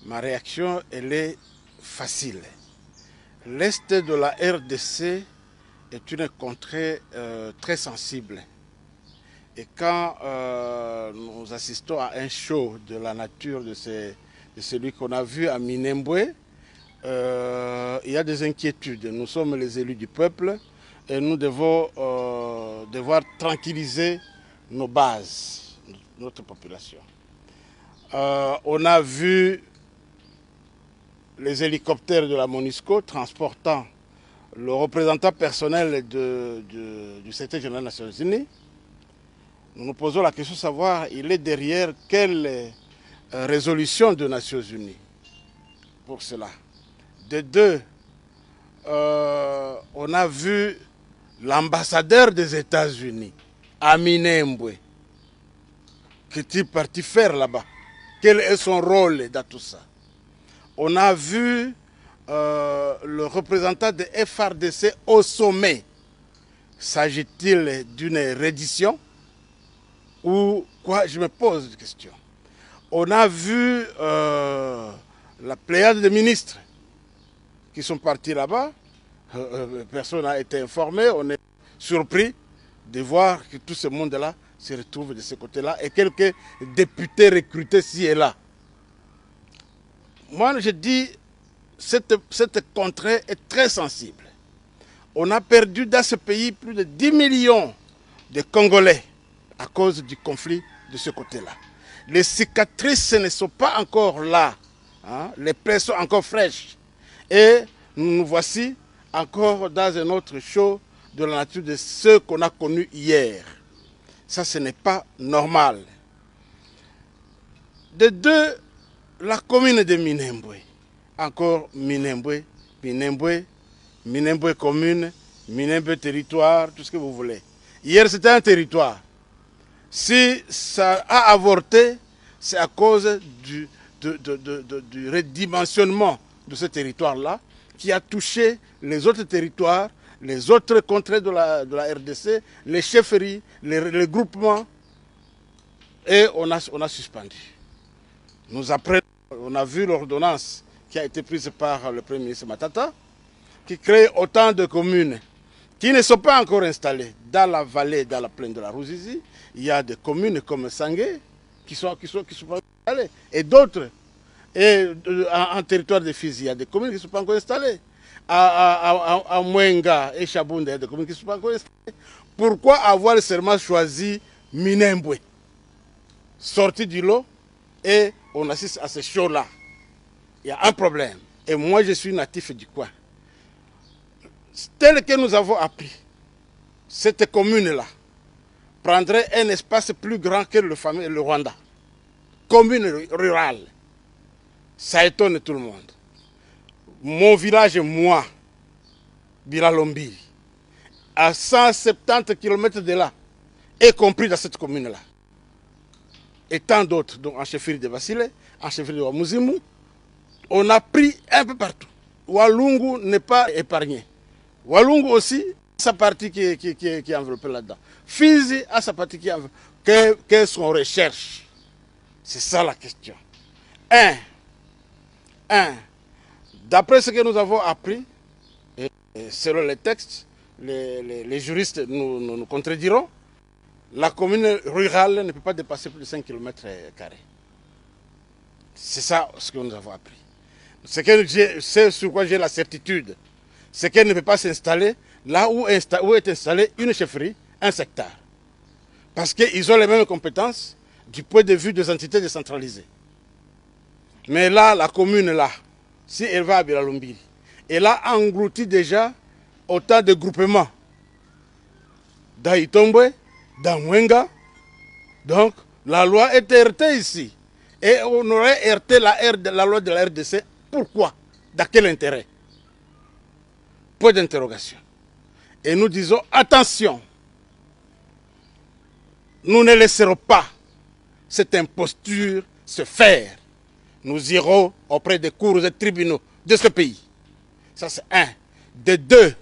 Ma réaction, elle est facile. L'Est de la RDC est une contrée très sensible. Et quand nous assistons à un show de la nature de celui qu'on a vu à Minembwe, il y a des inquiétudes. Nous sommes les élus du peuple et nous devons devoir tranquilliser nos bases, notre population. On a vu les hélicoptères de la MONUSCO transportant le représentant personnel du secrétaire général des Nations Unies. Nous nous posons la question de savoir, il est derrière quelle résolution des Nations Unies pour cela. De deux, on a vu l'ambassadeur des États-Unis à Minembwe. Qu'est-il parti faire là-bas? Quel est son rôle dans tout ça? On a vu le représentant de FRDC au sommet. S'agit-il d'une reddition ou quoi? Je me pose une question. On a vu la pléiade de ministres qui sont partis là-bas. Personne n'a été informé. On est surpris de voir que tout ce monde-là se retrouve de ce côté-là et quelques députés recrutés ci et là. Moi, je dis, cette contrée est très sensible. On a perdu dans ce pays plus de 10 millions de Congolais à cause du conflit de ce côté-là. Les cicatrices ne sont pas encore là. Hein? Les plaies sont encore fraîches. Et nous voici encore dans un autre show de la nature de ce qu'on a connu hier. Ça, ce n'est pas normal. De deux, la commune de Minembwe. Encore Minembwe, Minembwe, Minembwe commune, Minembwe territoire, tout ce que vous voulez. Hier, c'était un territoire. Si ça a avorté, c'est à cause du redimensionnement de ce territoire-là qui a touché les autres territoires, les autres contrées de la RDC, les chefferies, les groupements, et on a suspendu. On a vu l'ordonnance qui a été prise par le Premier ministre Matata, qui crée autant de communes qui ne sont pas encore installées dans la vallée, dans la plaine de la Ruzizi. Il y a des communes comme Sangué qui sont pas installées. Et d'autres, en territoire de Fizi, il y a des communes qui ne sont pas encore installées. À Mwenga et Chabunda, il y a des communes qui ne sont pas encore installées. Pourquoi avoir seulement choisi Minembwe, sorti du lot, et on assiste à ce show-là? Il y a un problème. Et moi, je suis natif du coin. Tel que nous avons appris, cette commune-là prendrait un espace plus grand que le Rwanda. Commune rurale. Ça étonne tout le monde. Mon village, moi, Biralombiri, à 170 km de là, est compris dans cette commune-là. Et tant d'autres, donc en chefferie de Basile, en chefferie de Wamuzimu, on a pris un peu partout. Walungu n'est pas épargné. Walungu aussi, sa partie qui est enveloppée là-dedans. Fizi a sa partie qui est enveloppée. Qu'est-ce qu'on recherche? C'est ça la question. D'après ce que nous avons appris, et selon les textes, les juristes nous contrediront, la commune rurale ne peut pas dépasser plus de 5 km². C'est ça ce que nous avons appris. C'est sur quoi j'ai la certitude. C'est qu'elle ne peut pas s'installer là où est installée une chefferie, un secteur. Parce qu'ils ont les mêmes compétences du point de vue des entités décentralisées. Mais là, la commune là, si elle va à Biralombiri, elle a englouti déjà autant de groupements. Dans Itombwe, dans Mwenga. Donc, la loi est heurtée ici. Et on aurait heurté la loi de la RDC. Pourquoi? Dans quel intérêt? Point d'interrogation. Et nous disons, attention, nous ne laisserons pas cette imposture se faire. Nous irons auprès des cours et tribunaux de ce pays. Ça, c'est un. De deux,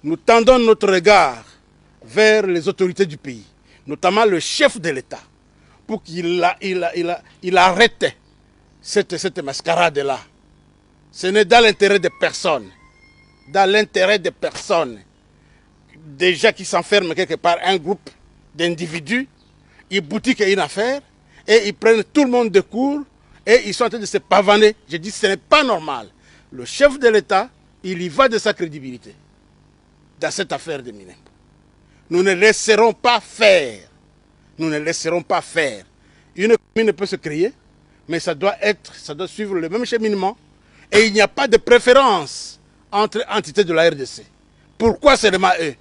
nous tendons notre regard vers les autorités du pays, notamment le chef de l'État, pour qu'il arrête cette mascarade-là. Ce n'est dans l'intérêt de personne. Dans l'intérêt de personne. Déjà qui s'enferment quelque part un groupe d'individus, ils boutiquent une affaire et ils prennent tout le monde de court et ils sont en train de se pavaner. Je dis ce n'est pas normal. Le chef de l'État, il y va de sa crédibilité dans cette affaire de Minembo. Nous ne laisserons pas faire. Nous ne laisserons pas faire. Une commune peut se créer, mais ça doit suivre le même cheminement. Et il n'y a pas de préférence entre entités de la RDC. Pourquoi seulement eux?